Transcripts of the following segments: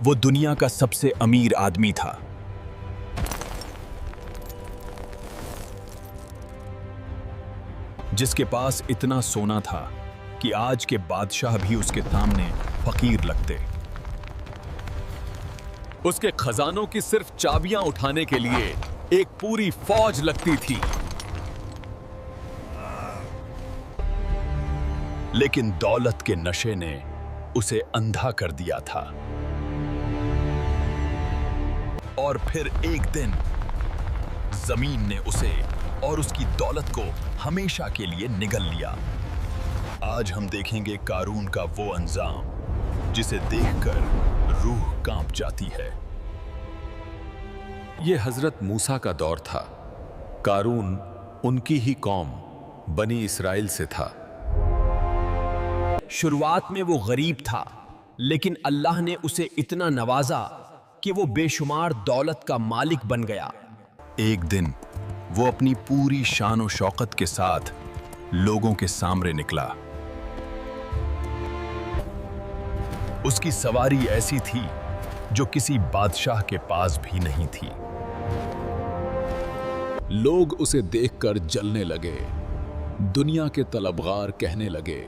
وہ دنیا کا سب سے امیر آدمی تھا۔ جس کے پاس اتنا سونا تھا کہ آج کے بادشاہ بھی اس کے سامنے فقیر لگتے۔ اس کے خزانوں کی صرف چابیاں اٹھانے کے لیے ایک پوری فوج لگتی تھی۔ لیکن دولت کے نشے نے اسے اندھا کر دیا تھا۔ اور پھر ایک دن زمین نے اسے اور اس کی دولت کو ہمیشہ کے لیے نگل لیا۔ آج ہم دیکھیں گے قارون کا وہ انجام جسے دیکھ کر روح کانپ جاتی ہے۔ یہ حضرت موسیٰ کا دور تھا۔ قارون ان کی ہی قوم بنی اسرائیل سے تھا۔ شروعات میں وہ غریب تھا، لیکن اللہ نے اسے اتنا نوازا کہ وہ بے شمار دولت کا مالک بن گیا۔ ایک دن وہ اپنی پوری شان و شوکت کے ساتھ لوگوں کے سامنے نکلا۔ اس کی سواری ایسی تھی جو کسی بادشاہ کے پاس بھی نہیں تھی۔ لوگ اسے دیکھ کر جلنے لگے۔ دنیا کے طلبگار کہنے لگے،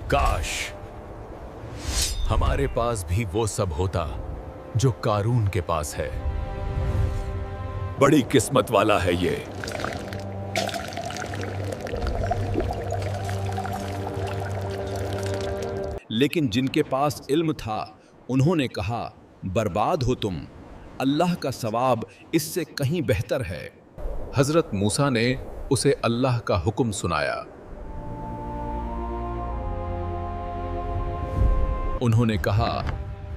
کاش ہمارے پاس بھی وہ سب ہوتا جو قارون کے پاس ہے۔ بڑی قسمت والا ہے یہ۔ لیکن جن کے پاس علم تھا انہوں نے کہا، برباد ہو تم، اللہ کا ثواب اس سے کہیں بہتر ہے۔ حضرت موسیٰ نے اسے اللہ کا حکم سنایا۔ انہوں نے کہا،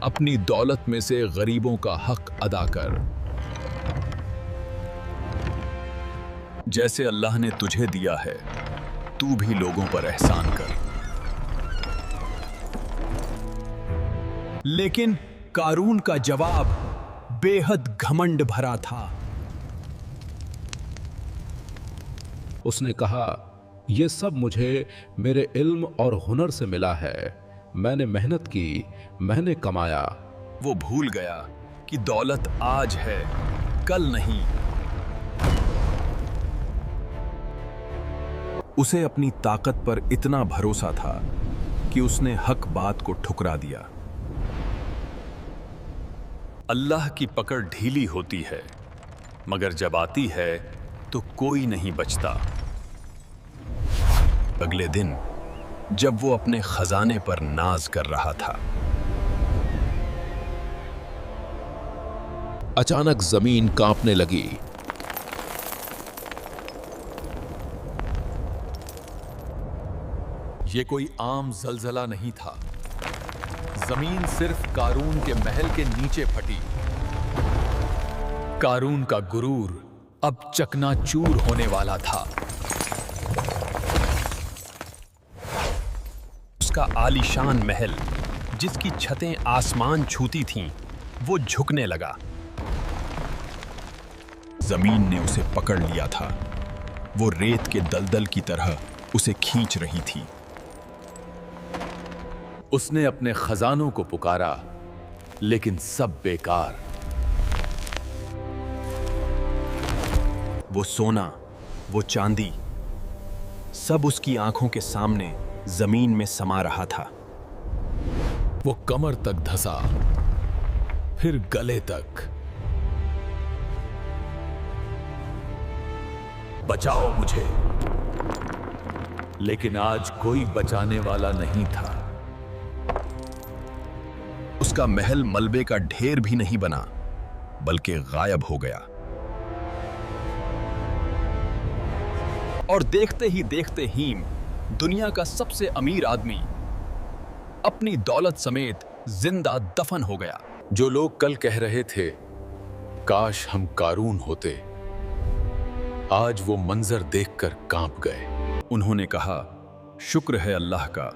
اپنی دولت میں سے غریبوں کا حق ادا کر، جیسے اللہ نے تجھے دیا ہے تو بھی لوگوں پر احسان کر۔ لیکن قارون کا جواب بے حد گھمنڈ بھرا تھا۔ اس نے کہا، یہ سب مجھے میرے علم اور ہنر سے ملا ہے۔ میں نے محنت کی، میں نے کمایا۔ وہ بھول گیا کہ دولت آج ہے، کل نہیں۔ اسے اپنی طاقت پر اتنا بھروسہ تھا کہ اس نے حق بات کو ٹھکرا دیا۔ اللہ کی پکڑ ڈھیلی ہوتی ہے، مگر جب آتی ہے تو کوئی نہیں بچتا۔ اگلے دن جب وہ اپنے خزانے پر ناز کر رہا تھا، اچانک زمین کانپنے لگی۔ یہ کوئی عام زلزلہ نہیں تھا۔ زمین صرف قارون کے محل کے نیچے پھٹی۔ قارون کا غرور اب چکنا چور ہونے والا تھا۔ اس کا عالیشان محل، جس کی چھتیں آسمان چھوتی تھیں، وہ جھکنے لگا۔ زمین نے اسے پکڑ لیا تھا۔ وہ ریت کے دلدل کی طرح اسے کھینچ رہی تھی۔ اس نے اپنے خزانوں کو پکارا، لیکن سب بیکار۔ وہ سونا، وہ چاندی، سب اس کی آنکھوں کے سامنے زمین میں سما رہا تھا۔ وہ کمر تک دھسا، پھر گلے تک۔ بچاؤ مجھے، لیکن آج کوئی بچانے والا نہیں تھا۔ اس کا محل ملبے کا ڈھیر بھی نہیں بنا، بلکہ غائب ہو گیا۔ اور دیکھتے ہی دیکھتے ہی دنیا کا سب سے امیر آدمی اپنی دولت سمیت زندہ دفن ہو گیا۔ جو لوگ کل کہہ رہے تھے کاش ہم قارون ہوتے، آج وہ منظر دیکھ کر کانپ گئے۔ انہوں نے کہا، شکر ہے اللہ کا،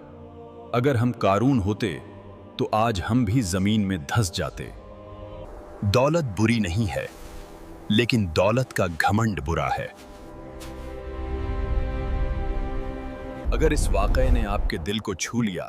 اگر ہم قارون ہوتے تو آج ہم بھی زمین میں دھس جاتے۔ دولت بری نہیں ہے، لیکن دولت کا گھمنڈ برا ہے۔ اگر اس واقعے نے آپ کے دل کو چھو لیا